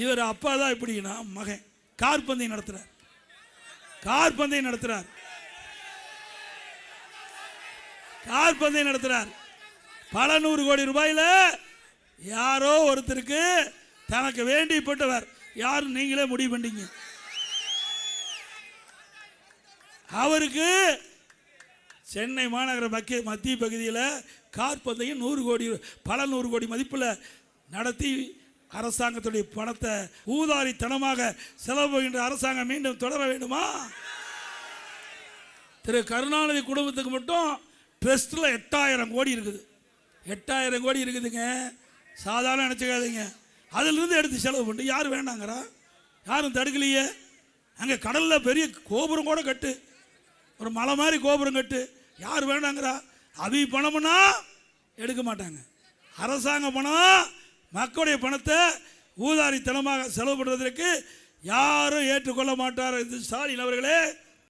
இவர் அப்பா தான் இப்படின்னா மகன் கார் பந்தயம் நடத்துறார். கார் பந்தயம் நடத்துறார். கார் பந்தயம் நடத்துறார். பல 100 கோடி ரூபாயில யாரோ ஒருத்தருக்கு தனக்கு வேண்டிப்பட்டவர் யாரு நீங்களே முடிவு பண்ணீங்க. அவருக்கு சென்னை மாநகர மத்திய பகுதியில் கார் பந்தயம் 100 கோடி பல 100 கோடி மதிப்பில் நடத்தி அரசாங்கத்துடைய பணத்தை ஊதாரித்தனமாக செலவு பண்ணுகின்ற அரசாங்கம் மீண்டும் தொடர வேண்டுமா? திரு கருணாநிதி குடும்பத்துக்கு மட்டும் ட்ரஸ்டில் 8000 கோடி இருக்குது. 8000 கோடி இருக்குதுங்க. சாதாரண நினச்சிக்காதீங்க. அதிலிருந்து எடுத்து செலவு பண்ணி யார் வேண்டாங்கிறா? யாரும் தடுக்கலையே. அங்கே கடலில் பெரிய கோபுரம் கூட கட்டு, ஒரு மலை மாதிரி கோபுரம் கட்டு, யார் வேண்டாங்கிறா? அவி பணம்னா எடுக்க மாட்டாங்க. அரசாங்க பணம், மக்களுடைய பணத்தை ஊதாரித்தனமாக செலவு பண்ணுவதற்கு யாரும் ஏற்றுக்கொள்ள மாட்டார். ஸ்டாலின் அவர்களே,